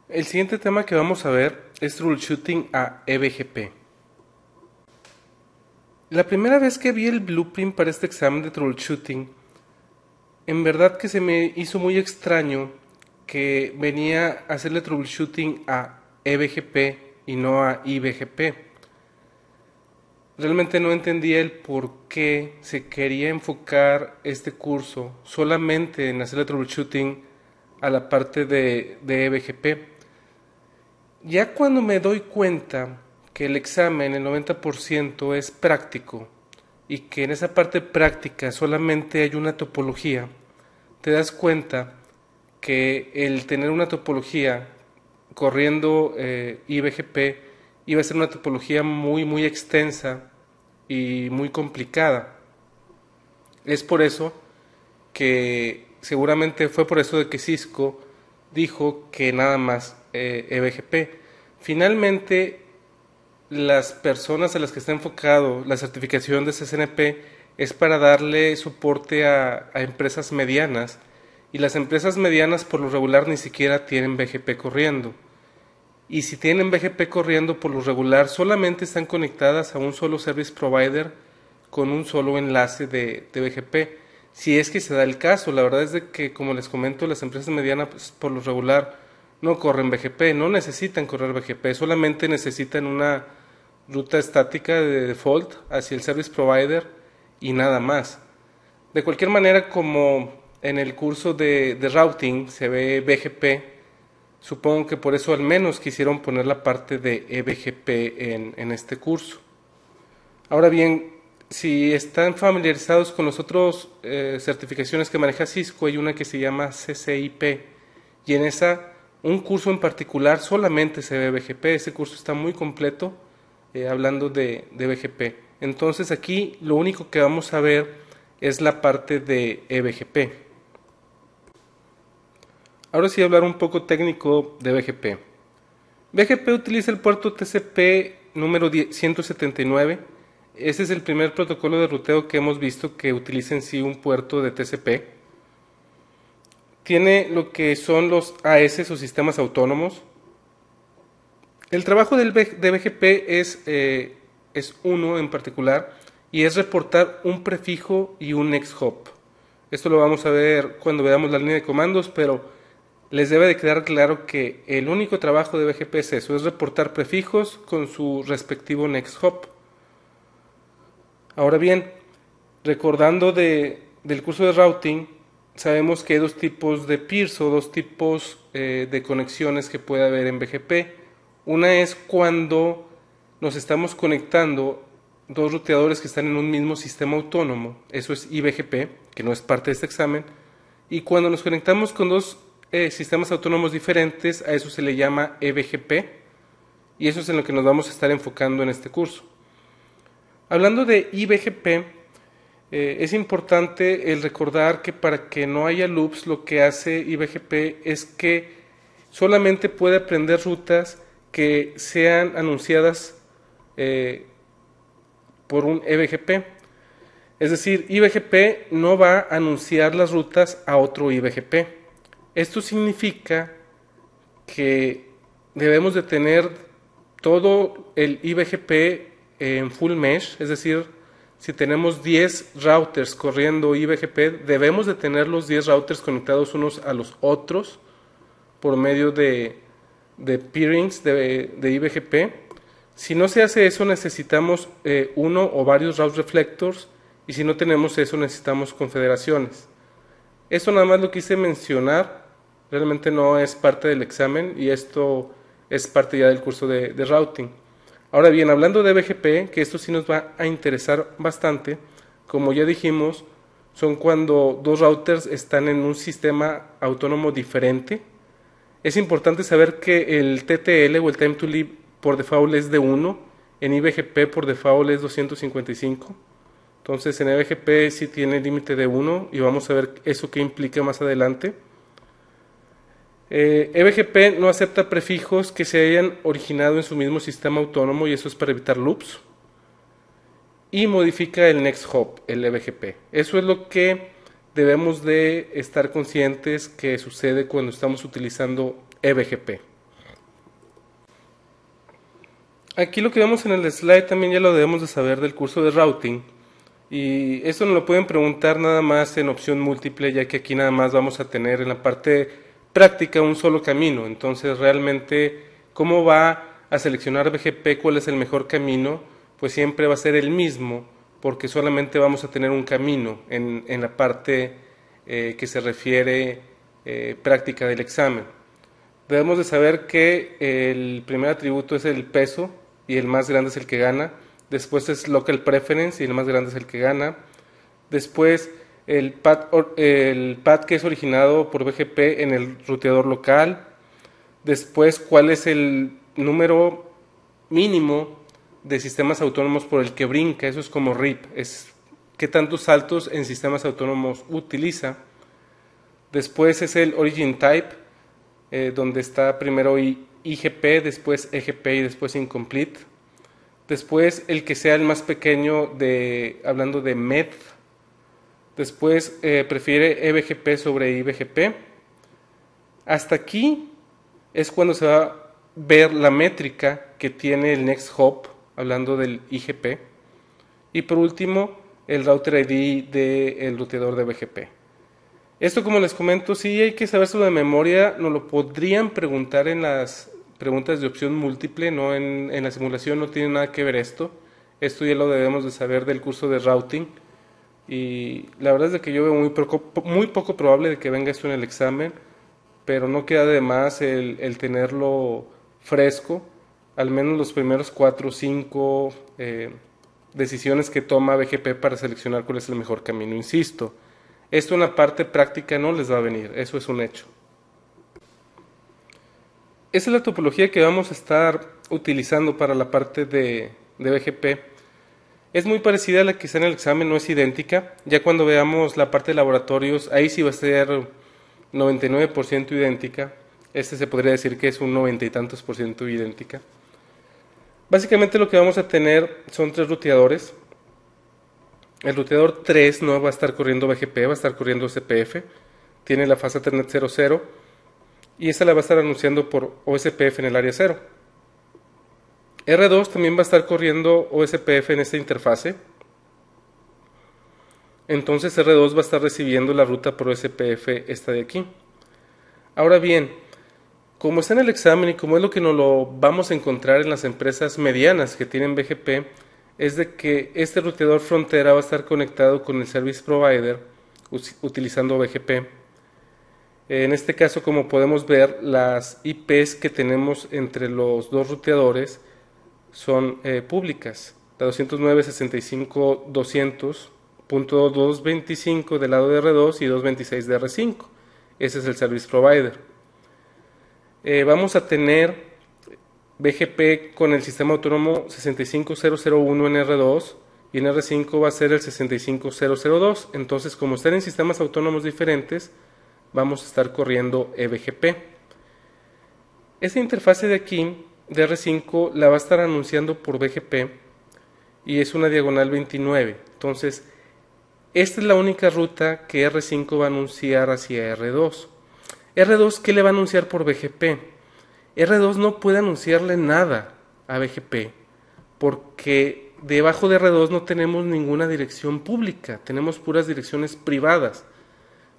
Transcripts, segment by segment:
El siguiente tema que vamos a ver es troubleshooting a eBGP. La primera vez que vi el blueprint para este examen de troubleshooting, en verdad que se me hizo muy extraño que venía a hacerle troubleshooting a eBGP y no a iBGP. Realmente no entendía el por qué se quería enfocar este curso solamente en hacerle troubleshooting a la parte de eBGP. Ya cuando me doy cuenta que el examen, el 90% es práctico y que en esa parte práctica solamente hay una topología, te das cuenta que el tener una topología corriendo IBGP iba a ser una topología muy extensa y muy complicada. Es por eso que seguramente fue por eso de que Cisco dijo que nada más eBGP. Finalmente, las personas a las que está enfocado la certificación de CCNP es para darle soporte a empresas medianas, y las empresas medianas por lo regular ni siquiera tienen BGP corriendo, y si tienen BGP corriendo por lo regular solamente están conectadas a un solo service provider con un solo enlace de BGP, si es que se da el caso. La verdad es de que, como les comento, las empresas medianas pues, por lo regular no corren BGP, no necesitan correr BGP, solamente necesitan una ruta estática de default hacia el service provider y nada más. De cualquier manera, como en el curso de routing se ve BGP, supongo que por eso al menos quisieron poner la parte de eBGP en este curso. Ahora bien, si están familiarizados con los otros certificaciones que maneja Cisco, hay una que se llama CCIP, y en esa, un curso en particular solamente se ve BGP. Ese curso está muy completo hablando de BGP. Entonces aquí lo único que vamos a ver es la parte de eBGP. Ahora sí, hablar un poco técnico de BGP. BGP utiliza el puerto TCP número 179. Ese es el primer protocolo de ruteo que hemos visto que utiliza en sí un puerto de TCP. Tiene lo que son los AS o sistemas autónomos. El trabajo de BGP es uno en particular, y es reportar un prefijo y un next hop. Esto lo vamos a ver cuando veamos la línea de comandos, pero les debe de quedar claro que el único trabajo de BGP es eso, es reportar prefijos con su respectivo next hop. Ahora bien, recordando del curso de routing, sabemos que hay dos tipos de peers o dos tipos de conexiones que puede haber en BGP. Una es cuando nos estamos conectando dos ruteadores que están en un mismo sistema autónomo, eso es iBGP, que no es parte de este examen, y cuando nos conectamos con dos sistemas autónomos diferentes, a eso se le llama eBGP, y eso es en lo que nos vamos a estar enfocando en este curso. Hablando de iBGP, es importante el recordar que para que no haya loops, lo que hace iBGP es que solamente puede aprender rutas que sean anunciadas por un eBGP. Es decir, iBGP no va a anunciar las rutas a otro iBGP. Esto significa que debemos de tener todo el iBGP en full mesh, es decir, si tenemos 10 routers corriendo iBGP, debemos de tener los 10 routers conectados unos a los otros por medio de peerings de iBGP. Si no se hace eso, necesitamos uno o varios route reflectors, y si no tenemos eso, necesitamos confederaciones. Eso nada más lo quise mencionar, realmente no es parte del examen, y esto es parte ya del curso de routing. Ahora bien, hablando de BGP, que esto sí nos va a interesar bastante, como ya dijimos, son cuando dos routers están en un sistema autónomo diferente. Es importante saber que el TTL o el Time to Leave por default es de 1, en iBGP por default es 255. Entonces en eBGP sí tiene límite de 1, y vamos a ver eso qué implica más adelante. eBGP no acepta prefijos que se hayan originado en su mismo sistema autónomo, y eso es para evitar loops. Y modifica el next hop, el eBGP. Eso es lo que debemos de estar conscientes que sucede cuando estamos utilizando eBGP. Aquí lo que vemos en el slide también ya lo debemos de saber del curso de routing. Y esto nos lo pueden preguntar nada más en opción múltiple, ya que aquí nada más vamos a tener en la parte práctica un solo camino. Entonces realmente, ¿cómo va a seleccionar BGP cuál es el mejor camino? Pues siempre va a ser el mismo, porque solamente vamos a tener un camino en la parte que se refiere práctica del examen. Debemos de saber que el primer atributo es el peso y el más grande es el que gana. Después es local preference y el más grande es el que gana. Después el path que es originado por BGP en el ruteador local. Después cuál es el número mínimo de sistemas autónomos por el que brinca. Eso es como RIP, es qué tantos saltos en sistemas autónomos utiliza. Después es el origin type, donde está primero IGP, después EGP y después incomplete. Después el que sea el más pequeño hablando de MED. Después prefiere eBGP sobre iBGP. Hasta aquí es cuando se va a ver la métrica que tiene el next hop, hablando del IGP. Y por último, el router ID del ruteador de BGP. Esto, como les comento, sí hay que saberlo de memoria. Nos lo podrían preguntar en las preguntas de opción múltiple, no en la simulación no tiene nada que ver esto. Esto ya lo debemos de saber del curso de routing. Y la verdad es de que yo veo muy poco probable de que venga esto en el examen, pero no queda de más el tenerlo fresco, al menos los primeros 4 o 5 decisiones que toma BGP para seleccionar cuál es el mejor camino. Insisto, esto en la parte práctica no les va a venir, eso es un hecho. Esa es la topología que vamos a estar utilizando para la parte de BGP. Es muy parecida a la que está en el examen, no es idéntica. Ya cuando veamos la parte de laboratorios, ahí sí va a ser 99% idéntica. Se podría decir que es un 90 y tantos por ciento idéntica. Básicamente lo que vamos a tener son 3 ruteadores. El ruteador 3 no va a estar corriendo BGP, va a estar corriendo SPF. Tiene la fase Ethernet 00 y esta la va a estar anunciando por OSPF en el área 0. R2 también va a estar corriendo OSPF en esta interfase. Entonces R2 va a estar recibiendo la ruta por OSPF esta de aquí. Ahora bien, como está en el examen y como es lo que nos lo vamos a encontrar en las empresas medianas que tienen BGP, es de que este ruteador frontera va a estar conectado con el service provider utilizando BGP. En este caso, como podemos ver, las IPs que tenemos entre los dos ruteadores son públicas. La 209.65.200.225 del lado de R2 y 226 de R5. Ese es el service provider. Vamos a tener BGP con el sistema autónomo 65001 en R2 y en R5 va a ser el 65002. Entonces, como están en sistemas autónomos diferentes, vamos a estar corriendo eBGP. Esta interfase de aquí, de R5, la va a estar anunciando por BGP y es una diagonal 29. Entonces, esta es la única ruta que R5 va a anunciar hacia R2. R2, ¿qué le va a anunciar por BGP? R2 no puede anunciarle nada a BGP porque debajo de R2 no tenemos ninguna dirección pública, tenemos puras direcciones privadas.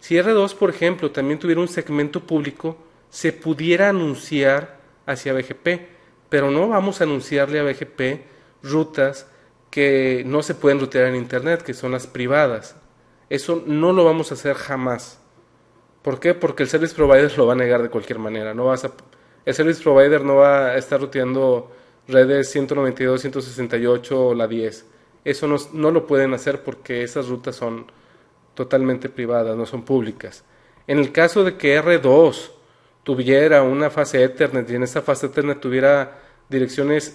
Si R2, por ejemplo, también tuviera un segmento público, se pudiera anunciar hacia BGP, pero no vamos a anunciarle a BGP rutas que no se pueden rutear en Internet, que son las privadas. Eso no lo vamos a hacer jamás. ¿Por qué? Porque el service provider lo va a negar de cualquier manera. El service provider no va a estar ruteando redes 192, 168 o la 10. Eso no lo pueden hacer porque esas rutas son totalmente privadas, no son públicas. En el caso de que R2 tuviera una fase Ethernet y en esa fase Ethernet tuviera direcciones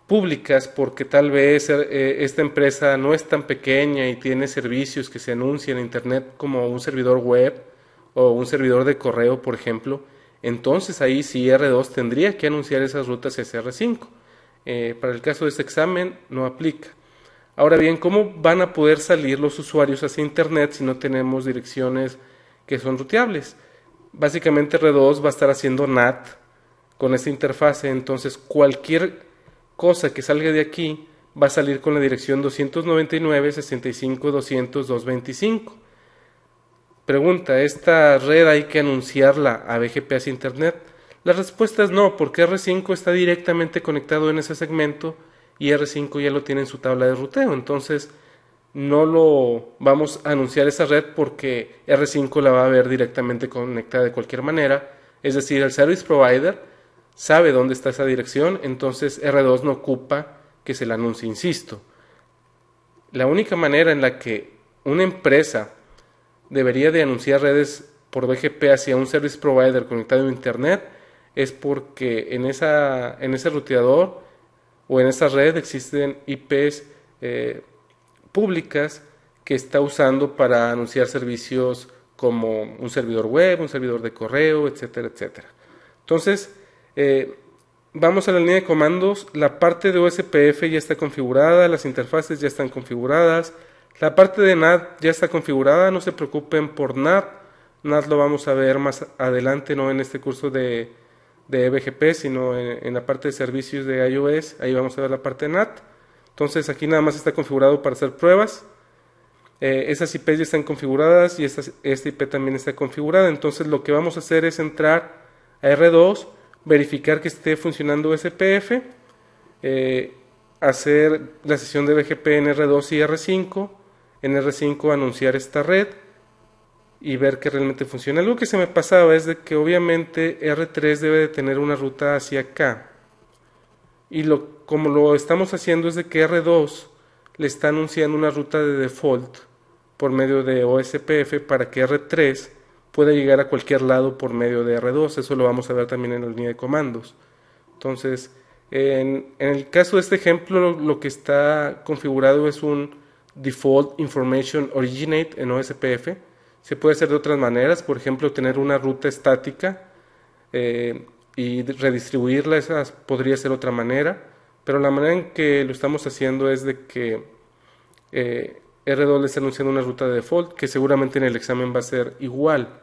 públicas, porque tal vez esta empresa no es tan pequeña y tiene servicios que se anuncian en Internet como un servidor web o un servidor de correo, por ejemplo, entonces ahí sí R2 tendría que anunciar esas rutas hacia R5. Para el caso de este examen no aplica. Ahora bien, ¿cómo van a poder salir los usuarios hacia Internet si no tenemos direcciones que son ruteables? Básicamente R2 va a estar haciendo NAT con esta interfase, entonces cualquier cosa que salga de aquí va a salir con la dirección 299.65.200.225. Pregunta, ¿esta red hay que anunciarla a BGP hacia Internet? La respuesta es no, porque R5 está directamente conectado en ese segmento y R5 ya lo tiene en su tabla de ruteo. Entonces no lo vamos a anunciar esa red porque R5 la va a ver directamente conectada de cualquier manera. Es decir, el service provider sabe dónde está esa dirección, entonces R2 no ocupa que se la anuncie, insisto. La única manera en la que una empresa debería de anunciar redes por BGP hacia un service provider conectado a Internet es porque en ese ruteador o en esa red existen IPs públicas que está usando para anunciar servicios como un servidor web, un servidor de correo, etcétera, etcétera. Entonces, vamos a la línea de comandos. La parte de OSPF ya está configurada, las interfaces ya están configuradas. La parte de NAT ya está configurada, no se preocupen por NAT. NAT lo vamos a ver más adelante, no en este curso de BGP, sino en la parte de servicios de iOS. Ahí vamos a ver la parte de NAT. Entonces aquí nada más está configurado para hacer pruebas. Esas IPs ya están configuradas y esta IP también está configurada. Entonces lo que vamos a hacer es entrar a R2, verificar que esté funcionando SPF, hacer la sesión de BGP en R2 y R5, en R5 anunciar esta red y ver que realmente funciona. Algo que se me pasaba es de que obviamente R3 debe de tener una ruta hacia acá. Y como lo estamos haciendo es de que R2 le está anunciando una ruta de default por medio de OSPF para que R3 pueda llegar a cualquier lado por medio de R2. Eso lo vamos a ver también en la línea de comandos. Entonces, en el caso de este ejemplo, lo que está configurado es un Default Information Originate en OSPF. Se puede hacer de otras maneras, por ejemplo, tener una ruta estática y redistribuirla, esa podría ser otra manera, pero la manera en que lo estamos haciendo es de que R2 le está anunciando una ruta de default que seguramente en el examen va a ser igual.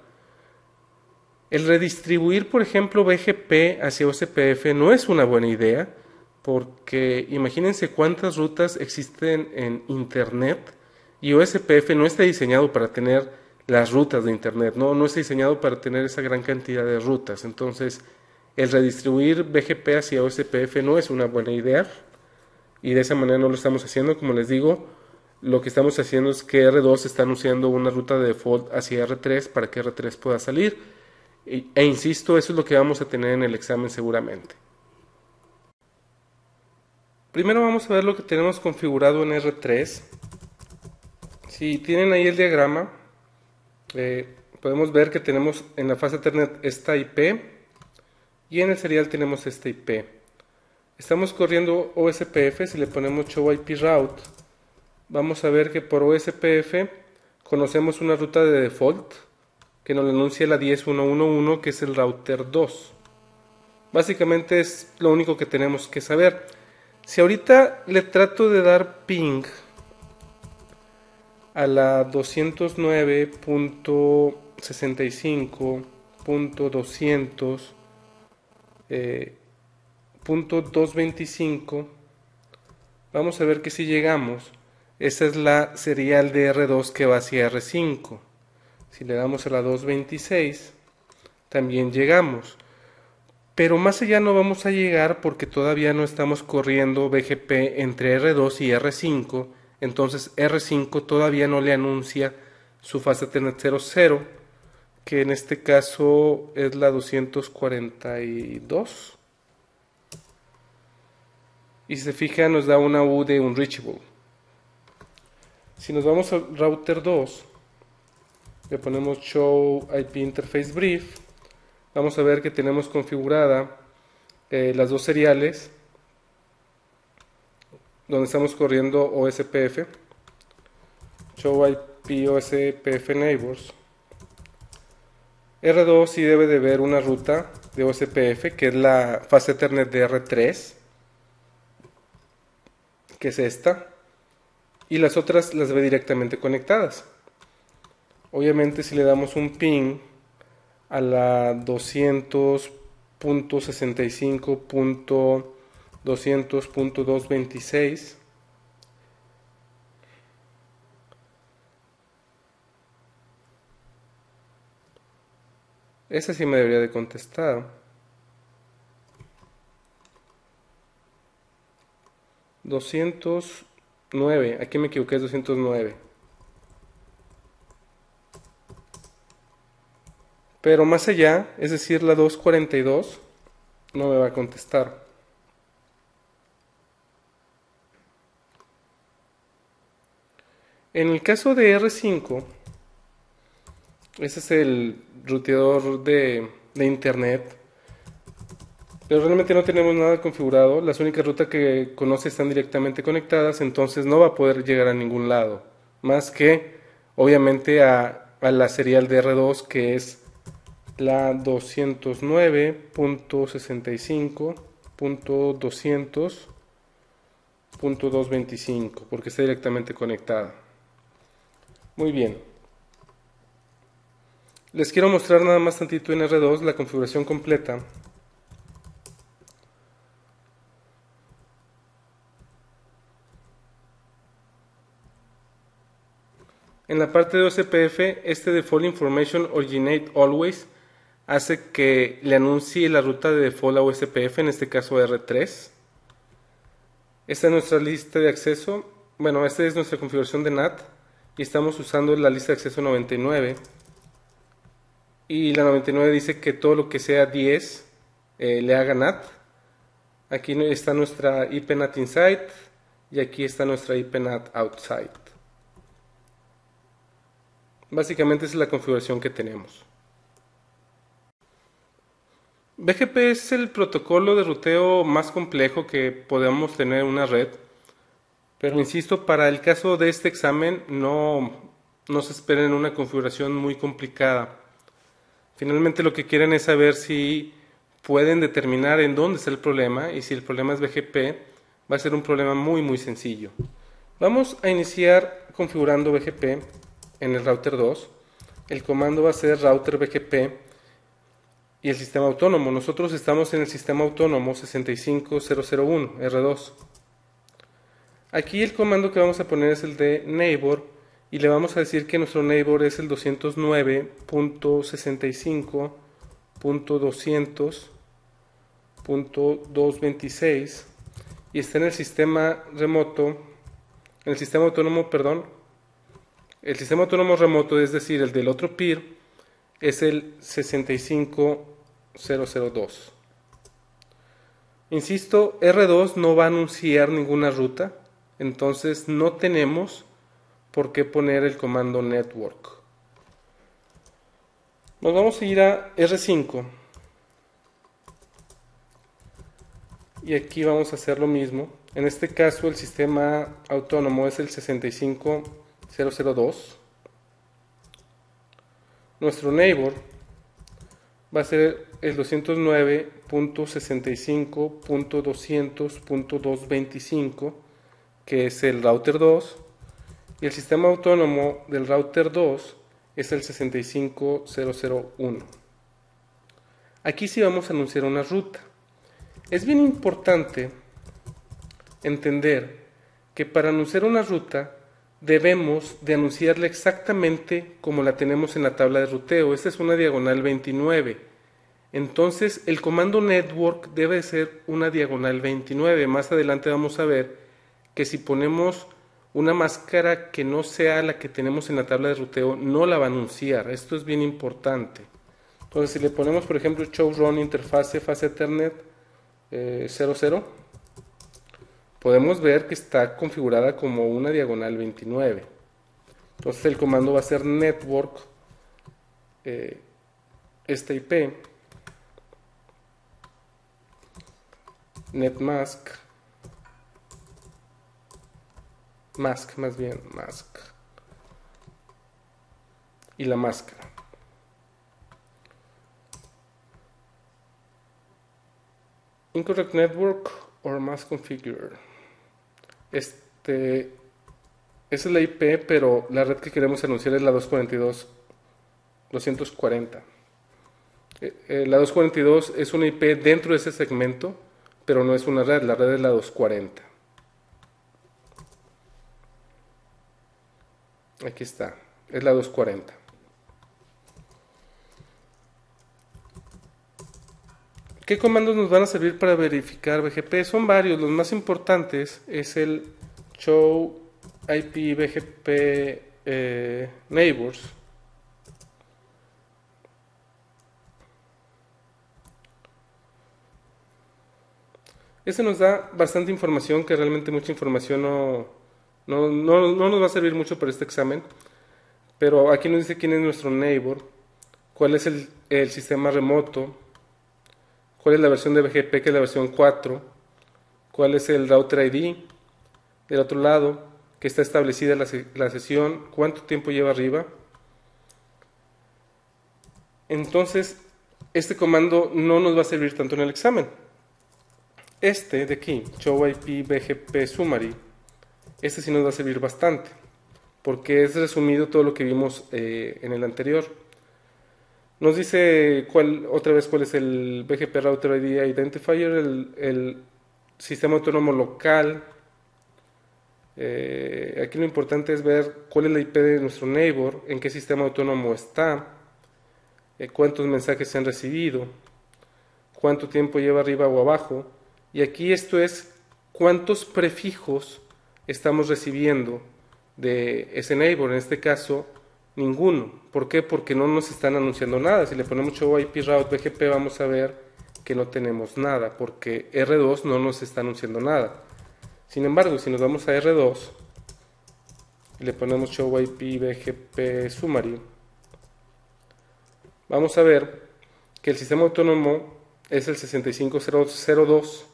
El redistribuir, por ejemplo, BGP hacia OSPF no es una buena idea, porque imagínense cuántas rutas existen en Internet y OSPF no está diseñado para tener las rutas de Internet, no está diseñado para tener esa gran cantidad de rutas. Entonces, el redistribuir BGP hacia OSPF no es una buena idea y de esa manera no lo estamos haciendo. Como les digo, lo que estamos haciendo es que R2 está anunciando una ruta de default hacia R3 para que R3 pueda salir. E insisto, eso es lo que vamos a tener en el examen seguramente. Primero vamos a ver lo que tenemos configurado en R3. Si tienen ahí el diagrama, podemos ver que tenemos en la fase Ethernet esta IP y en el serial tenemos esta IP. Estamos corriendo OSPF, si le ponemos show IP route, vamos a ver que por OSPF conocemos una ruta de default que nos anuncia la 10.1.1.1, que es el router 2. Básicamente es lo único que tenemos que saber. Si ahorita le trato de dar ping a la 209.65.200.225, vamos a ver que si llegamos, esa es la serial de R2 que va hacia R5. Si le damos a la 226, también llegamos. Pero más allá no vamos a llegar porque todavía no estamos corriendo BGP entre R2 y R5. Entonces R5 todavía no le anuncia su fase Ethernet 00, que en este caso es la 242. Y si se fija nos da una U de unreachable. Si nos vamos al router 2, le ponemos show IP interface brief, vamos a ver que tenemos configurada las dos seriales donde estamos corriendo OSPF, show IP OSPF neighbors. R2 sí debe de ver una ruta de OSPF que es la fase Ethernet de R3, que es esta, y las otras las ve directamente conectadas. Obviamente si le damos un ping a la 200.65.200.225 200.226. Ese sí me debería de contestar. 209. Aquí me equivoqué, es 209. Pero más allá, es decir, la 242, no me va a contestar. En el caso de R5, ese es el ruteador de internet, pero realmente no tenemos nada configurado. Las únicas rutas que conoce están directamente conectadas, entonces no va a poder llegar a ningún lado, más que obviamente a la serial de R2, que es la 209.65.200.225, porque está directamente conectada. Muy bien. Les quiero mostrar nada más tantito en R2 la configuración completa. En la parte de OSPF, este Default Information Originate Always hace que le anuncie la ruta de default a OSPF, en este caso R3. Esta es nuestra lista de acceso. Bueno, esta es nuestra configuración de NAT y estamos usando la lista de acceso 99. Y la 99 dice que todo lo que sea 10 le haga NAT. Aquí está nuestra IP NAT Inside y aquí está nuestra IP NAT Outside. Básicamente esa es la configuración que tenemos. BGP es el protocolo de ruteo más complejo que podemos tener en una red, pero insisto, para el caso de este examen no se esperen una configuración muy complicada. Finalmente lo que quieren es saber si pueden determinar en dónde está el problema, y si el problema es BGP, va a ser un problema muy sencillo. Vamos a iniciar configurando BGP en el router 2. El comando va a ser router BGP y el sistema autónomo. Nosotros estamos en el sistema autónomo 65001 R2. Aquí el comando que vamos a poner es el de neighbor y le vamos a decir que nuestro neighbor es el 209.65.200.226 y está en el sistema remoto, en el sistema autónomo, perdón. El sistema autónomo remoto, es decir, el del otro peer, es el 65002. Insisto, R2 no va a anunciar ninguna ruta, entonces no tenemos por qué poner el comando network. Nos vamos a ir a R5 y aquí vamos a hacer lo mismo. En este caso el sistema autónomo es el 65002. Nuestro neighbor va a ser el 209.65.200.225, que es el router 2, y el sistema autónomo del router 2 es el 65001. Aquí sí vamos a anunciar una ruta. Es bien importante entender que para anunciar una ruta debemos de anunciarla exactamente como la tenemos en la tabla de ruteo. Esta es una diagonal 29. Entonces el comando network debe ser una diagonal 29. Más adelante vamos a ver que si ponemos una máscara que no sea la que tenemos en la tabla de ruteo, no la va a anunciar. Esto es bien importante. Entonces si le ponemos, por ejemplo, show run interface fase ethernet 00, podemos ver que está configurada como una diagonal 29. Entonces el comando va a ser network esta IP netmask mask y la máscara. Incorrect network or mask configure. Esa es la IP, pero la red que queremos anunciar es la 242.240. La 242 es una IP dentro de ese segmento, pero no es una red, la red es la 240. Aquí está, es la 240. ¿Qué comandos nos van a servir para verificar BGP? Son varios, los más importantes es el show IP BGP neighbors. Este nos da bastante información, que realmente mucha información no nos va a servir mucho para este examen. Pero aquí nos dice quién es nuestro neighbor, cuál es el sistema remoto, cuál es la versión de BGP, que es la versión 4, cuál es el router ID, del otro lado, que está establecida la sesión, cuánto tiempo lleva arriba. Entonces, este comando no nos va a servir tanto en el examen. Este de aquí, show IP BGP summary, este sí nos va a servir bastante, porque es resumido todo lo que vimos en el anterior. Nos dice otra vez cuál es el BGP Router ID Identifier, el sistema autónomo local. Aquí lo importante es ver cuál es la IP de nuestro neighbor, en qué sistema autónomo está, cuántos mensajes se han recibido, cuánto tiempo lleva arriba o abajo. Y aquí esto es cuántos prefijos estamos recibiendo de ese neighbor, en este caso ninguno. ¿Por qué? Porque no nos están anunciando nada. Si le ponemos show IP route BGP vamos a ver que no tenemos nada, porque R2 no nos está anunciando nada. Sin embargo, si nos vamos a R2 y le ponemos show IP BGP summary, vamos a ver que el sistema autónomo es el 65002.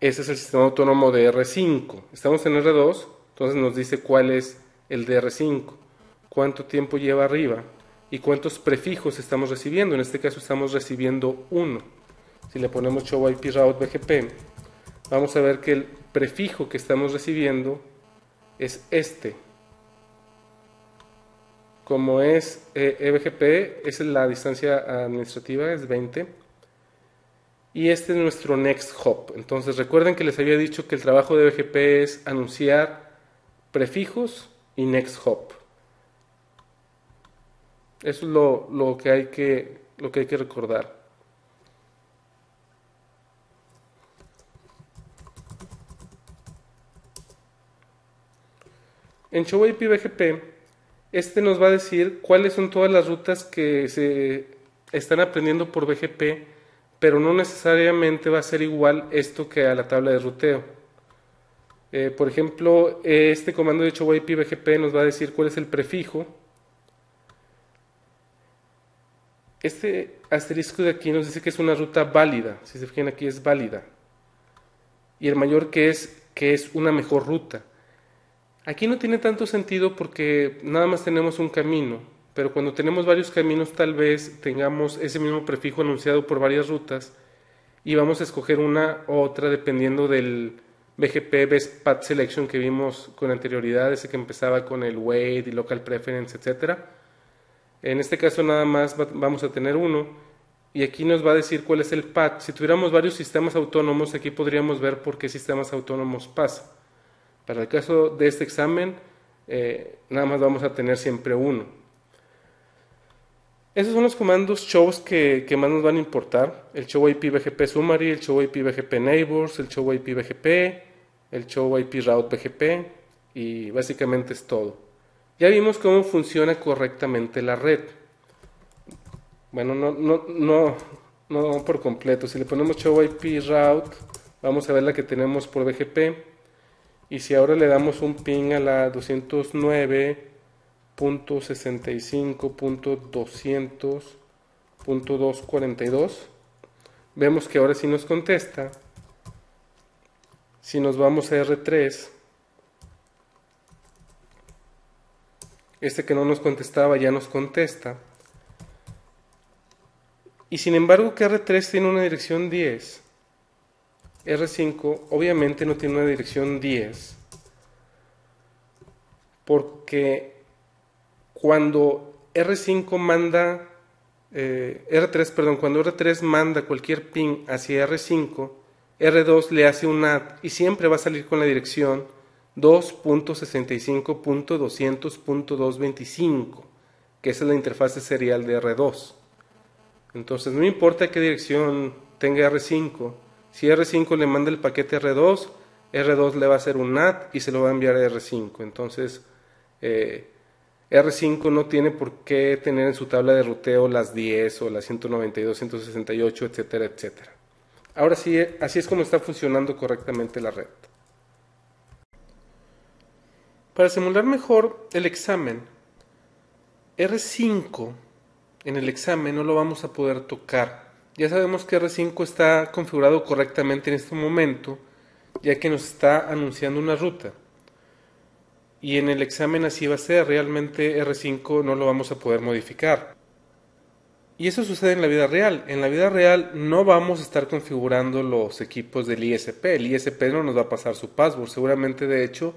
Ese es el sistema autónomo de R5. Estamos en R2, entonces nos dice cuál es el de R5, cuánto tiempo lleva arriba y cuántos prefijos estamos recibiendo. En este caso estamos recibiendo 1. Si le ponemos show IP route BGP, vamos a ver que el prefijo que estamos recibiendo es este. Como es eBGP, es la distancia administrativa, es 20. Y este es nuestro next hop. Entonces recuerden que les había dicho que el trabajo de BGP es anunciar prefijos y next hop. Eso es lo que hay que recordar. En show IP BGP, este nos va a decir cuáles son todas las rutas que se están aprendiendo por BGP, pero no necesariamente va a ser igual esto que a la tabla de ruteo. Por ejemplo, este comando de show IP BGP nos va a decir cuál es el prefijo. Este asterisco de aquí nos dice que es una ruta válida. Si se fijan aquí es válida. Y el mayor que es una mejor ruta. Aquí no tiene tanto sentido porque nada más tenemos un camino. Pero cuando tenemos varios caminos tal vez tengamos ese mismo prefijo anunciado por varias rutas y vamos a escoger una u otra dependiendo del BGP Best Path Selection que vimos con anterioridad, ese que empezaba con el wait y local preference, etc. En este caso nada más vamos a tener uno y aquí nos va a decir cuál es el path. Si tuviéramos varios sistemas autónomos, aquí podríamos ver por qué sistemas autónomos pasa. Para el caso de este examen, nada más vamos a tener siempre uno. Esos son los comandos shows que más nos van a importar. El show IP BGP summary, el show IP BGP neighbors, el show IP BGP, el show IP route BGP y básicamente es todo. Ya vimos cómo funciona correctamente la red. Bueno, no por completo. Si le ponemos show IP route, vamos a ver la que tenemos por BGP. Y si ahora le damos un ping a la 209.65.200.242, vemos que ahora sí nos contesta. Si nos vamos a R3, este que no nos contestaba ya nos contesta. Y sin embargo que R3 tiene una dirección 10, R5 obviamente no tiene una dirección 10, porque cuando R5 manda, cuando R3 manda cualquier ping hacia R5, R2 le hace un add y siempre va a salir con la dirección 2.65.200.225, que esa es la interfase serial de R2. Entonces no importa qué dirección tenga R5, si R5 le manda el paquete R2, R2 le va a hacer un add y se lo va a enviar a R5. Entonces R5 no tiene por qué tener en su tabla de ruteo las 10 o las 192, 168, etcétera, etcétera. Ahora sí, así es como está funcionando correctamente la red. Para simular mejor el examen, R5 en el examen no lo vamos a poder tocar. Ya sabemos que R5 está configurado correctamente en este momento, ya que nos está anunciando una ruta. Y en el examen así va a ser, realmente R5 no lo vamos a poder modificar. Y eso sucede en la vida real. En la vida real no vamos a estar configurando los equipos del ISP. El ISP no nos va a pasar su password. Seguramente, de hecho,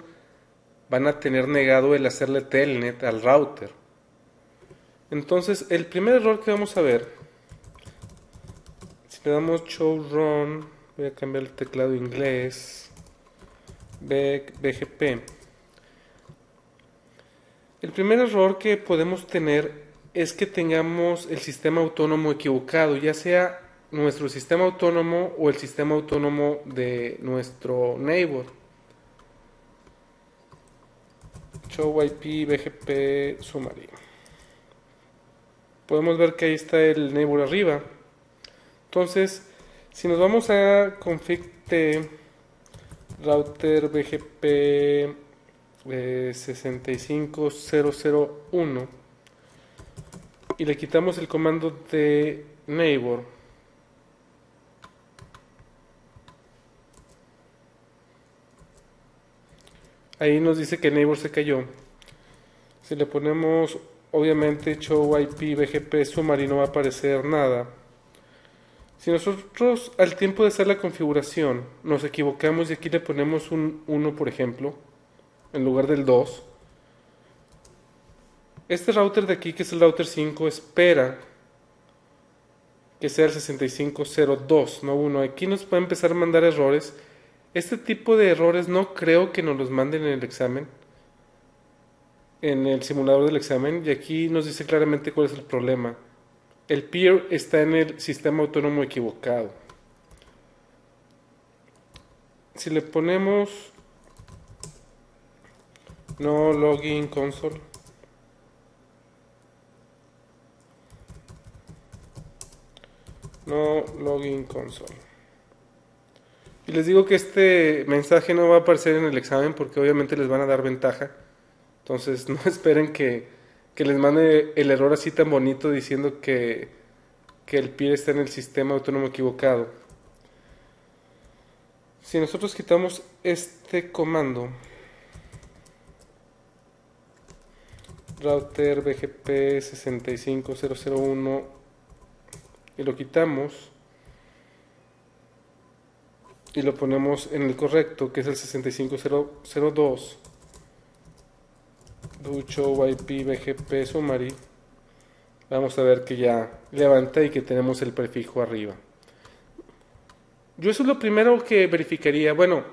van a tener negado el hacerle telnet al router. Entonces, el primer error que vamos a ver, si le damos show run, voy a cambiar el teclado inglés, BGP. El primer error que podemos tener es que tengamos el sistema autónomo equivocado, ya sea nuestro sistema autónomo o el sistema autónomo de nuestro neighbor. Show IP BGP summary. Podemos ver que ahí está el neighbor arriba. Entonces, si nos vamos a config router BGP 65001 y le quitamos el comando de neighbor, ahí nos dice que neighbor se cayó. Si le ponemos obviamente show IP BGP summary no va a aparecer nada. Si nosotros al tiempo de hacer la configuración nos equivocamos y aquí le ponemos un 1 por ejemplo en lugar del 2, este router de aquí, que es el router 5, espera que sea el 6502, no 1. Aquí nos puede empezar a mandar errores. Este tipo de errores no creo que nos los manden en el examen, en el simulador del examen, y aquí nos dice claramente cuál es el problema. El peer está en el sistema autónomo equivocado. Si le ponemos no login console, no login console, y les digo que este mensaje no va a aparecer en el examen porque obviamente les van a dar ventaja. Entonces no esperen que les mande el error así tan bonito diciendo que el peer está en el sistema autónomo equivocado. Si nosotros quitamos este comando, router BGP 65001, y lo quitamos y lo ponemos en el correcto, que es el 65002, show IP BGP summary, vamos a ver que ya levanta y que tenemos el prefijo arriba. Yo eso es lo primero que verificaría. Bueno,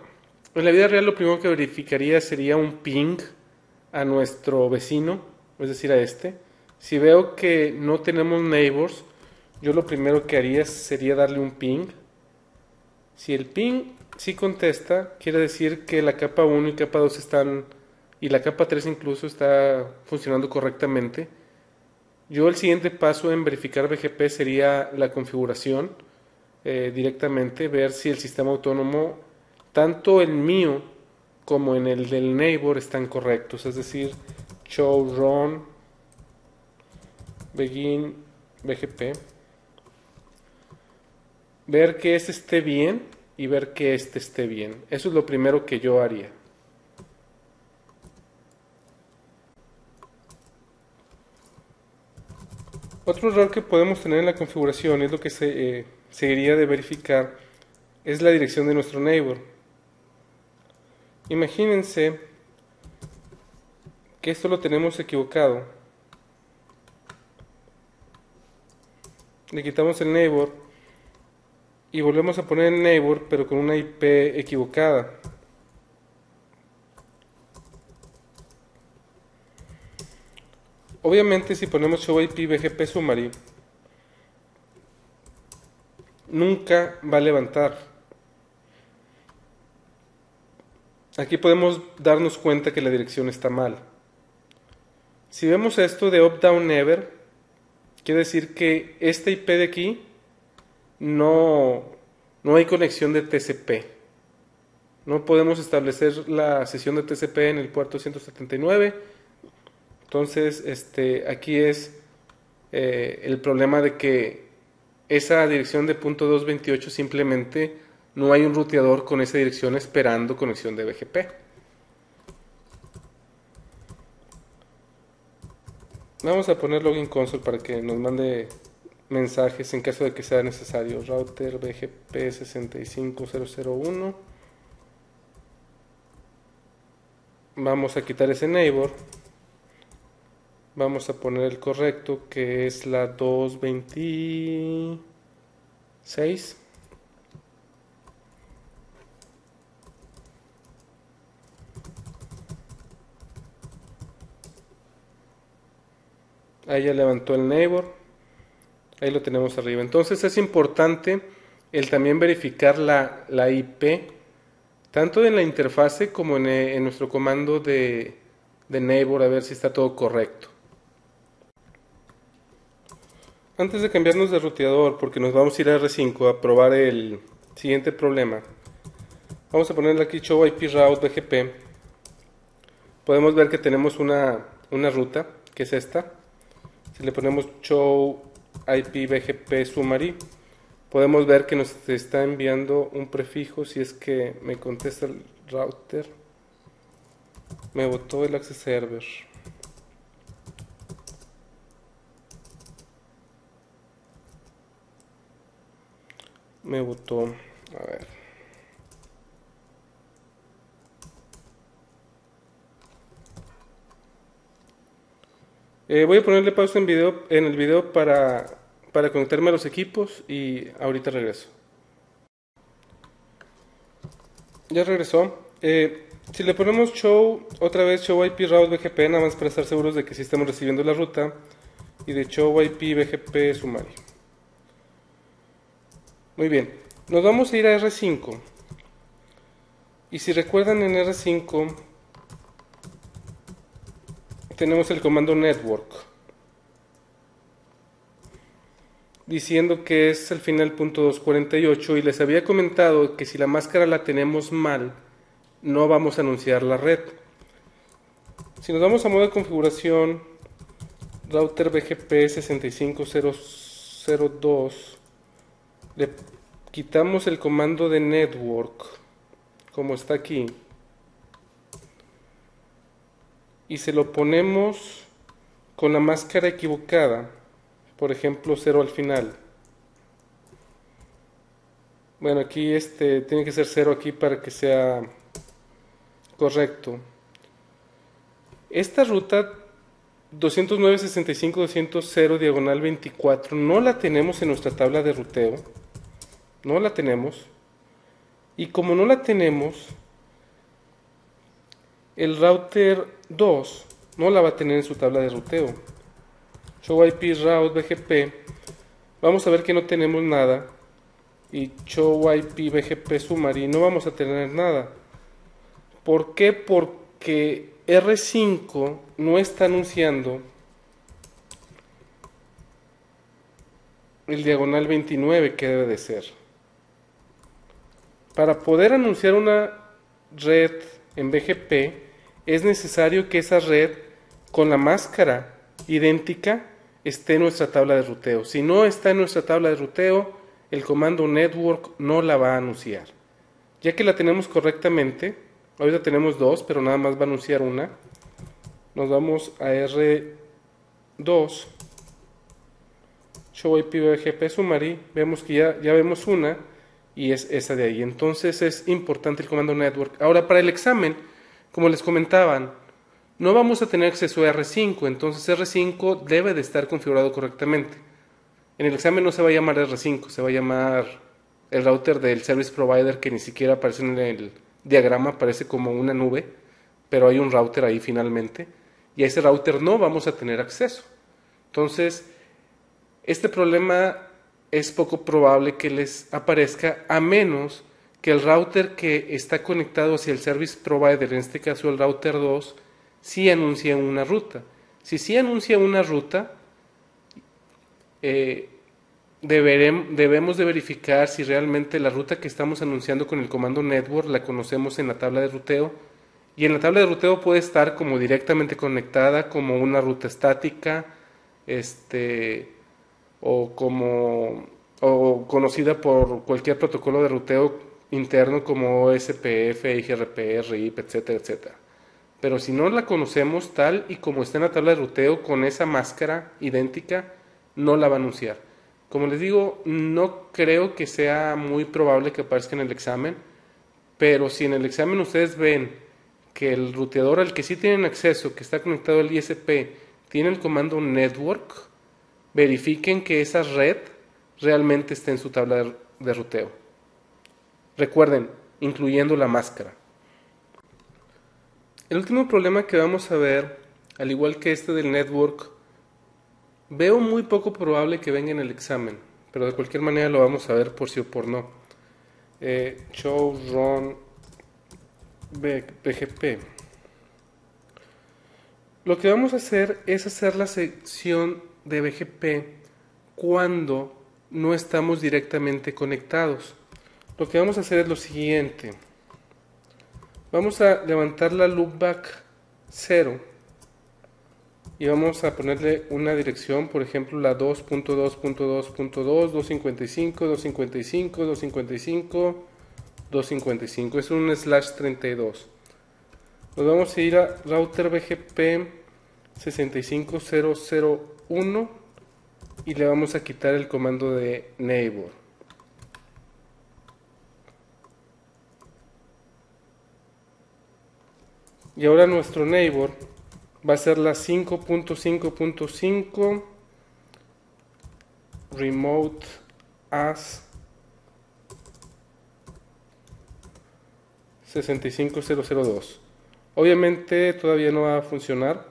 en la vida real lo primero que verificaría sería un ping a nuestro vecino, es decir, a este. Si veo que no tenemos neighbors, yo lo primero que haría sería darle un ping. Si el ping sí contesta, quiere decir que la capa 1 y capa 2 están, y la capa 3 incluso está funcionando correctamente. Yo el siguiente paso en verificar BGP sería la configuración, directamente, ver si el sistema autónomo, tanto el mío como en el del neighbor, están correctos, es decir, show run begin BGP, ver que este esté bien y ver que este esté bien. Eso es lo primero que yo haría. Otro error que podemos tener en la configuración, es lo que seguiría de verificar, es la dirección de nuestro neighbor. Imagínense que esto lo tenemos equivocado. Le quitamos el neighbor y volvemos a poner en neighbor, pero con una IP equivocada. Obviamente si ponemos show IP BGP summary, nunca va a levantar. Aquí podemos darnos cuenta que la dirección está mal. Si vemos esto de up down never, quiere decir que esta IP de aquí no hay conexión de TCP. No podemos establecer la sesión de TCP en el puerto 179. Entonces, aquí es el problema de que esa dirección de .228 simplemente no hay un ruteador con esa dirección esperando conexión de BGP. Vamos a poner login console para que nos mande mensajes en caso de que sea necesario. Router BGP 65001. Vamos a quitar ese neighbor. Vamos a poner el correcto, que es la 226. Ahí ya levantó el neighbor. Ahí lo tenemos arriba. Entonces es importante el también verificar la IP, tanto en la interfase como en nuestro comando de neighbor, a ver si está todo correcto. Antes de cambiarnos de ruteador, porque nos vamos a ir a R5 a probar el siguiente problema, vamos a ponerle aquí show IP route BGP. Podemos ver que tenemos una ruta, que es esta. Si le ponemos show IP BGP summary, podemos ver que nos está enviando un prefijo. Si es que me contesta el router, me botó el access server. Me botó, a ver. Voy a ponerle pausa en el video para conectarme a los equipos y ahorita regreso. Ya regresó. Si le ponemos show, otra vez show IP route BGP, nada más para estar seguros de que sí estamos recibiendo la ruta, y de show IP BGP summary. Muy bien, nos vamos a ir a R5. Y si recuerdan, en R5 tenemos el comando network, diciendo que es al final .248, y les había comentado que si la máscara la tenemos mal, no vamos a anunciar la red. Si nos vamos a modo de configuración, router BGP 65002, le quitamos el comando de network, como está aquí, y se lo ponemos con la máscara equivocada, por ejemplo 0 al final. Bueno, aquí tiene que ser 0 aquí para que sea correcto. Esta ruta 209.65.200 diagonal 24 no la tenemos en nuestra tabla de ruteo. No la tenemos. Y como no la tenemos, el router 2 no la va a tener en su tabla de ruteo. Show IP route BGP, vamos a ver que no tenemos nada. Y show IP BGP summary, no vamos a tener nada. ¿Por qué? Porque R5 no está anunciando el diagonal 29 que debe de ser. Para poder anunciar una red en BGP es necesario que esa red con la máscara idéntica esté en nuestra tabla de ruteo. Si no está en nuestra tabla de ruteo, el comando network no la va a anunciar. Ya que la tenemos correctamente, ahorita tenemos dos, pero nada más va a anunciar una. Nos vamos a R2, show IP BGP summary, vemos que ya vemos una, y es esa de ahí. Entonces es importante el comando network. Ahora, para el examen, como les comentaban, no vamos a tener acceso a R5, entonces R5 debe de estar configurado correctamente. En el examen no se va a llamar R5, se va a llamar el router del service provider que ni siquiera aparece en el diagrama, aparece como una nube, pero hay un router ahí finalmente, y a ese router no vamos a tener acceso. Entonces, este problema es poco probable que les aparezca, a menos que el router que está conectado hacia el service provider, en este caso el router 2, sí anuncia una ruta. Si sí anuncia una ruta, debemos de verificar si realmente la ruta que estamos anunciando con el comando network la conocemos en la tabla de ruteo, y en la tabla de ruteo puede estar como directamente conectada, como una ruta estática, o como o conocida por cualquier protocolo de ruteo interno como OSPF, IGRP, RIP, etcétera, etcétera. Pero si no la conocemos tal y como está en la tabla de ruteo con esa máscara idéntica, no la va a anunciar. Como les digo, no creo que sea muy probable que aparezca en el examen, pero si en el examen ustedes ven que el ruteador al que sí tienen acceso, que está conectado al ISP, tiene el comando network, verifiquen que esa red realmente esté en su tabla de ruteo. Recuerden, incluyendo la máscara. El último problema que vamos a ver, al igual que este del network, veo muy poco probable que venga en el examen, pero de cualquier manera lo vamos a ver por sí o por no. Show run BGP. Lo que vamos a hacer es hacer la sección de BGP cuando no estamos directamente conectados. Lo que vamos a hacer es lo siguiente. Vamos a levantar la loopback 0 y vamos a ponerle una dirección, por ejemplo la 2.2.2.2, 255, 255, 255, 255. Es un /32. Nos vamos a ir a router BGP 65001 y le vamos a quitar el comando de neighbor. Y ahora nuestro neighbor va a ser la 5.5.5 remote as 65002. Obviamente todavía no va a funcionar.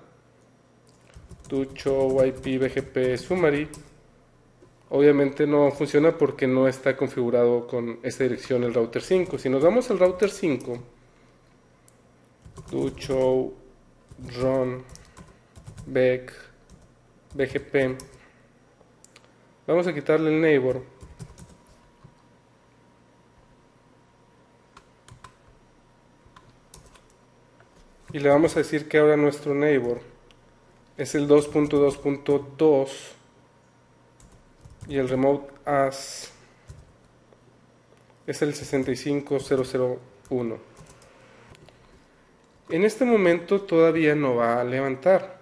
Do show IP BGP summary. Obviamente no funciona porque no está configurado con esta dirección el router 5. Si nos vamos al router 5, do show run BGP, vamos a quitarle el neighbor y le vamos a decir que ahora nuestro neighbor es el 2.2.2 y el remote as es el 65001. En este momento todavía no va a levantar.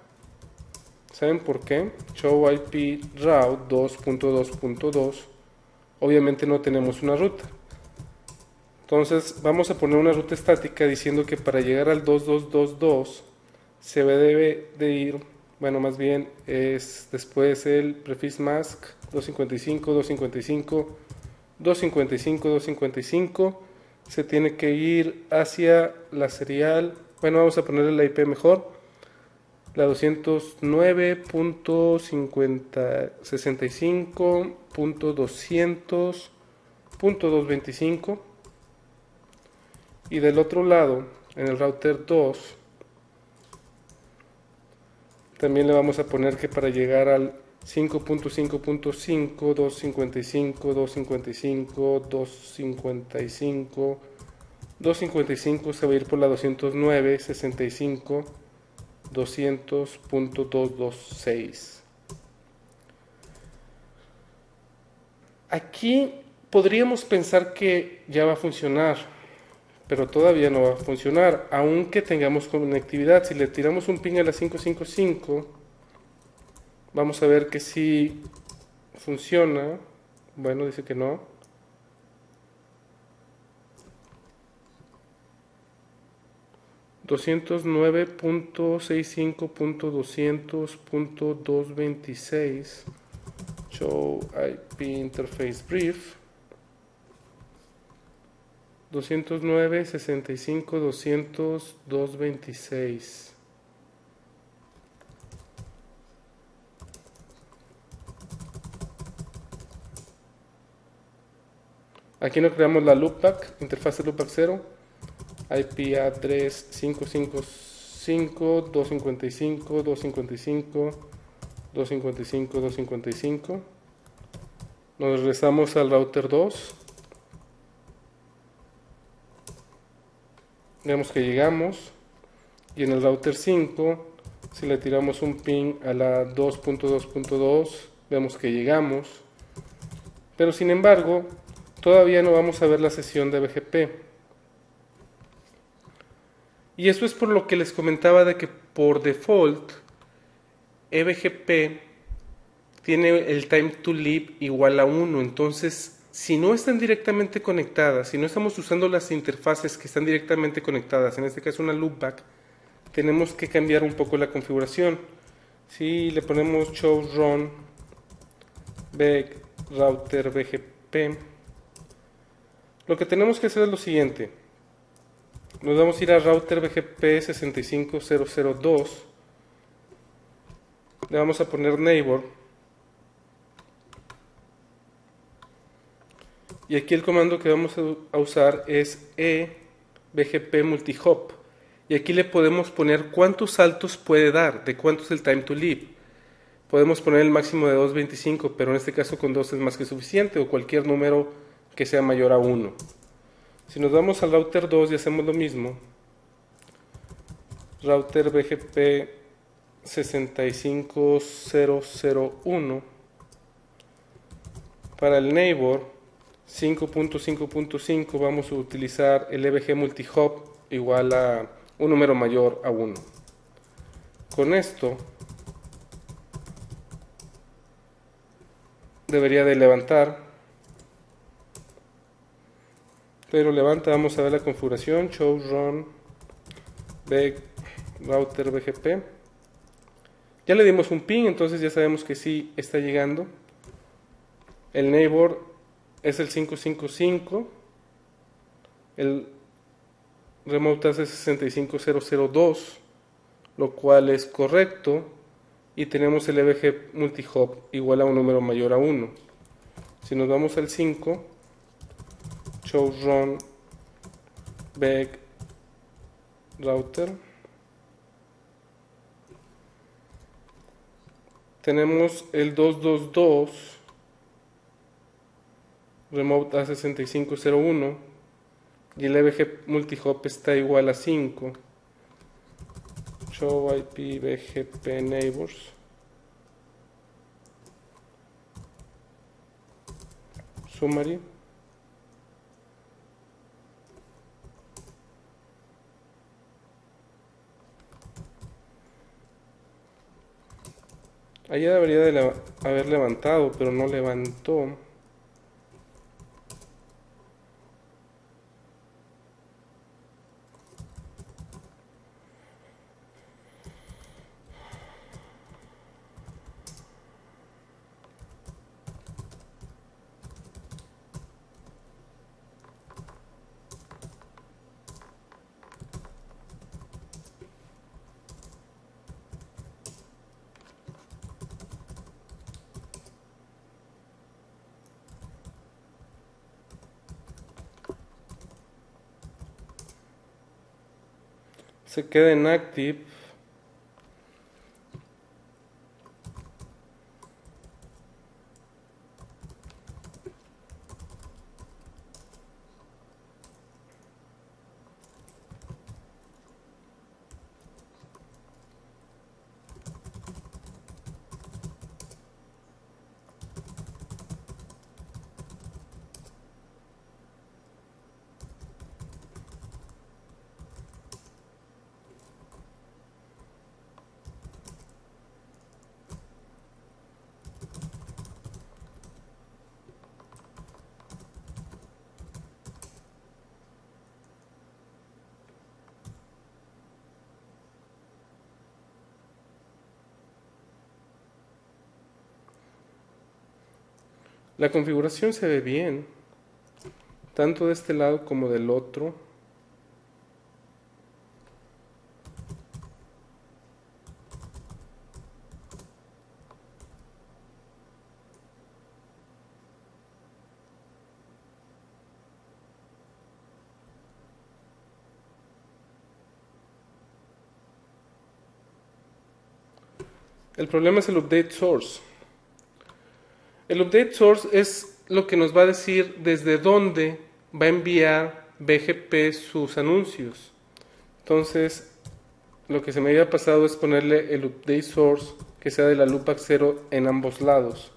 ¿Saben por qué? Show IP route 2.2.2. Obviamente no tenemos una ruta. Entonces vamos a poner una ruta estática diciendo que para llegar al 2222 se debe de ir, bueno, más bien es después el prefix mask 255, 255, 255, 255. Se tiene que ir hacia la serial. Bueno, vamos a ponerle la IP mejor. La 209.65.200.225. Y del otro lado, en el router 2, también le vamos a poner que para llegar al 5.5.5, 255, 255, 255, 255 se va a ir por la 209, 65, 200.226. Aquí podríamos pensar que ya va a funcionar, pero todavía no va a funcionar, aunque tengamos conectividad. Si le tiramos un ping a la 555, vamos a ver que sí funciona. Bueno, dice que no. $209.65.200.226 show IP interface brief. 209, 65, 200, 226. Aquí no creamos la loopback, interfaz de loopback 0. IP address 555, 255, 255, 255, 255. Nos regresamos al router 2. Vemos que llegamos. Y en el router 5, si le tiramos un ping a la 2.2.2, vemos que llegamos. Pero sin embargo, todavía no vamos a ver la sesión de BGP. Y eso es por lo que les comentaba de que por default eBGP tiene el time to leave igual a 1. Entonces, si no están directamente conectadas, si no estamos usando las interfaces que están directamente conectadas, en este caso una loopback, tenemos que cambiar un poco la configuración. Si le ponemos show run back router BGP, lo que tenemos que hacer es lo siguiente. Nos vamos a ir a router BGP 65002. Le vamos a poner neighbor. Y aquí el comando que vamos a usar es eBGP multihop. Y aquí le podemos poner cuántos saltos puede dar, de cuánto es el time to leave. Podemos poner el máximo de 225, pero en este caso con 2 es más que suficiente, o cualquier número que sea mayor a 1. Si nos vamos al router 2 y hacemos lo mismo, router BGP 65001, para el neighbor 5.5.5 vamos a utilizar el eBG multihop igual a un número mayor a 1. Con esto debería de levantar, pero levanta. Vamos a ver la configuración, show run back router BGP. Ya le dimos un ping, entonces ya sabemos que sí está llegando. El neighbor es el 555, el remote hace 65002, lo cual es correcto, y tenemos el eBG multihop igual a un número mayor a 1. Si nos vamos al 5, show run back router, tenemos el 222 remote A6501 y el eBG multihop está igual a 5. Show IP BGP neighbors, summary. Allá debería de haber levantado, pero no levantó. Se queda en active. La configuración se ve bien, tanto de este lado como del otro. El problema es el update source. El update source es lo que nos va a decir desde dónde va a enviar BGP sus anuncios. Entonces, lo que se me había pasado es ponerle el update source que sea de la loopback 0 en ambos lados.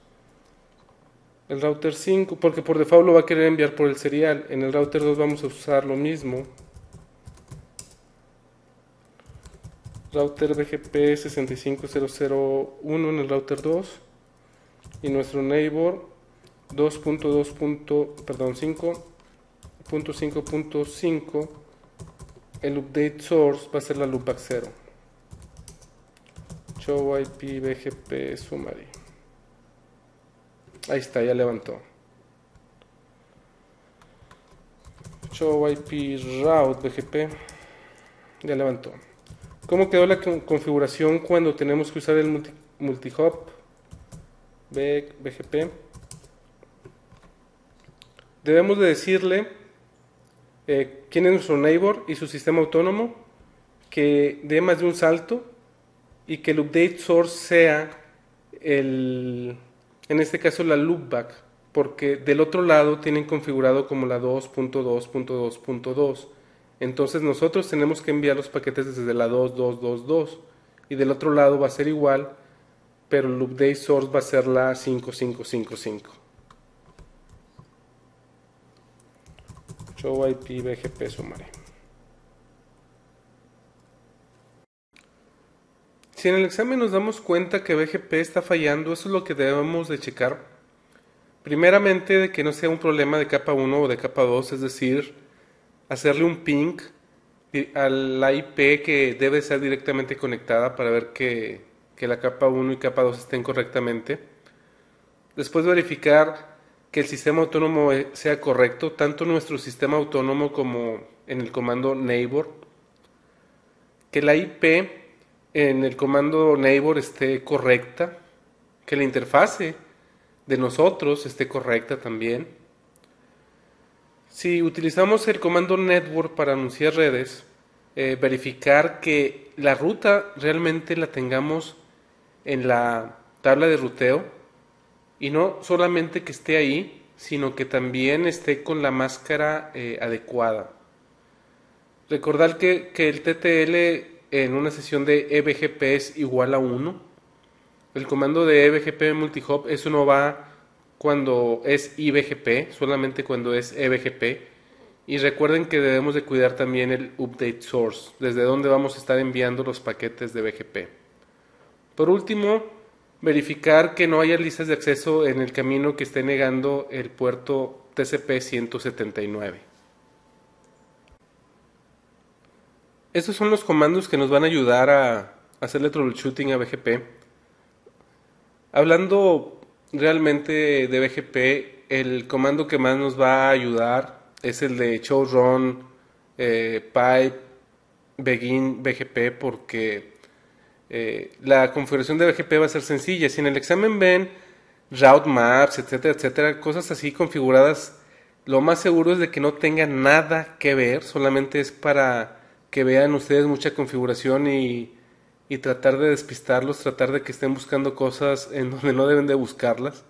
El router 5, porque por default lo va a querer enviar por el serial. En el router 2 vamos a usar lo mismo. Router BGP 65001 en el router 2 y nuestro neighbor 5.5.5, el update source va a ser la loopback 0. Show IP BGP summary. Ahí está, ya levantó. Show IP route BGP, ya levantó. ¿Cómo quedó la configuración cuando tenemos que usar el multihop BGP? Debemos de decirle quién es nuestro neighbor y su sistema autónomo, que dé más de un salto y que el update source sea en este caso la loopback, porque del otro lado tienen configurado como la 2.2.2.2. Entonces nosotros tenemos que enviar los paquetes desde la 2.2.2.2 y del otro lado va a ser igual, pero el update source va a ser la 5.5.5.5. Show IP BGP summary. Si en el examen nos damos cuenta que BGP está fallando, eso es lo que debemos de checar. Primeramente, de que no sea un problema de capa 1 o de capa 2, es decir, hacerle un ping a la IP que debe ser directamente conectada para ver que la capa 1 y capa 2 estén correctamente. Después verificar que el sistema autónomo sea correcto, tanto nuestro sistema autónomo como en el comando neighbor. Que la IP en el comando neighbor esté correcta, que la interfase de nosotros esté correcta también. Si utilizamos el comando network para anunciar redes, verificar que la ruta realmente la tengamos en la tabla de ruteo y no solamente que esté ahí, sino que también esté con la máscara adecuada. Recordar que el TTL en una sesión de eBGP es igual a 1. El comando de eBGP multihop, eso no va cuando es iBGP, solamente cuando es eBGP. Y recuerden que debemos de cuidar también el update source, desde donde vamos a estar enviando los paquetes de BGP. Por último, verificar que no haya listas de acceso en el camino que esté negando el puerto TCP-179. Estos son los comandos que nos van a ayudar a hacerle troubleshooting a BGP. Hablando realmente de BGP, el comando que más nos va a ayudar es el de show run pipe begin BGP, porque la configuración de BGP va a ser sencilla. Si en el examen ven route maps, etcétera, etcétera, cosas así configuradas, lo más seguro es de que no tengan nada que ver, solamente es para que vean ustedes mucha configuración y tratar de despistarlos, tratar de que estén buscando cosas en donde no deben de buscarlas.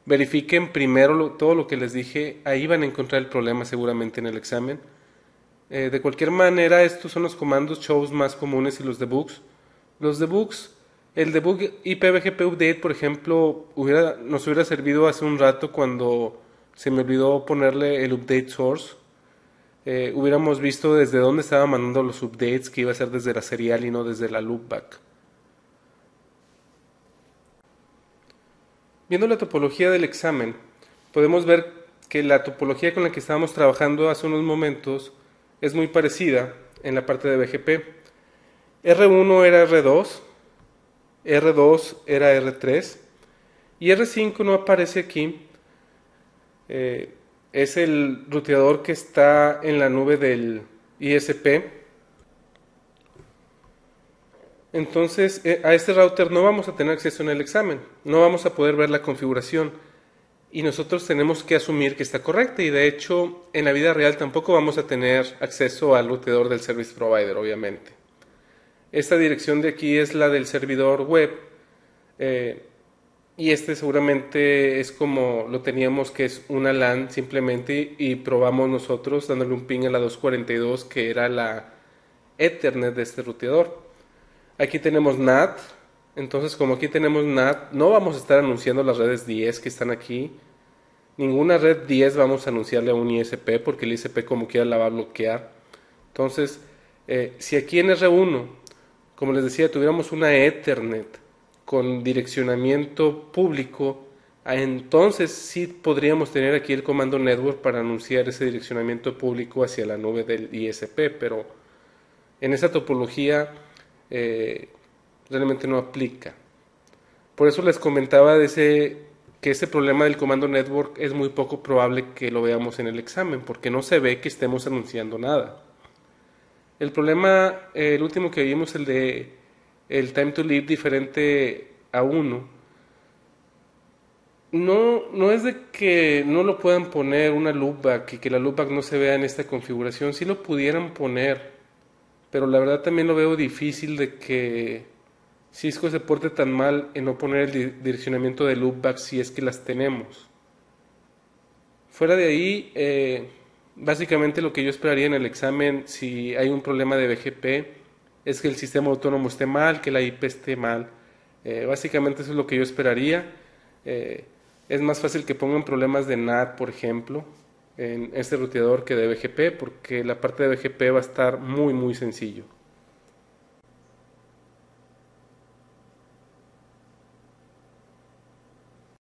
Verifiquen primero todo lo que les dije, ahí van a encontrar el problema seguramente en el examen. De cualquier manera, estos son los comandos shows más comunes y los debugs. Los debugs, el debug IPBGP update, por ejemplo, nos hubiera servido hace un rato cuando se me olvidó ponerle el update source. Hubiéramos visto desde dónde estaba mandando los updates, que iba a ser desde la serial y no desde la loopback. Viendo la topología del examen, podemos ver que la topología con la que estábamos trabajando hace unos momentos es muy parecida en la parte de BGP. R1 era R2, R2 era R3 y R5 no aparece aquí. es el ruteador que está en la nube del ISP. Entonces, a este router no vamos a tener acceso en el examen, no vamos a poder ver la configuración y nosotros tenemos que asumir que está correcta, y de hecho en la vida real tampoco vamos a tener acceso al ruteador del service provider, obviamente. Esta dirección de aquí es la del servidor web, y este seguramente es como lo teníamos, que es una LAN simplemente, y probamos nosotros dándole un ping a la 242, que era la Ethernet de este ruteador. Aquí tenemos NAT, entonces como aquí tenemos NAT, no vamos a estar anunciando las redes 10 que están aquí. Ninguna red 10 vamos a anunciarle a un ISP, porque el ISP como quiera la va a bloquear. Entonces, si aquí en R1, como les decía, tuviéramos una Ethernet con direccionamiento público, entonces sí podríamos tener aquí el comando network para anunciar ese direccionamiento público hacia la nube del ISP, pero en esa topología realmente no aplica. Por eso les comentaba que ese problema del comando network es muy poco probable que lo veamos en el examen, porque no se ve que estemos anunciando nada. El problema, el último que vimos, el de el time to leave diferente a 1, no es de que no lo puedan poner una loopback y que la loopback no se vea en esta configuración. Sí lo pudieran poner, pero la verdad también lo veo difícil de que Cisco se porte tan mal en no poner el direccionamiento de loopback si es que las tenemos. Fuera de ahí, básicamente lo que yo esperaría en el examen, si hay un problema de BGP, es que el sistema autónomo esté mal, que la IP esté mal. Básicamente eso es lo que yo esperaría. Es más fácil que pongan problemas de NAT, por ejemplo, en este ruteador, que de BGP, porque la parte de BGP va a estar muy sencillo.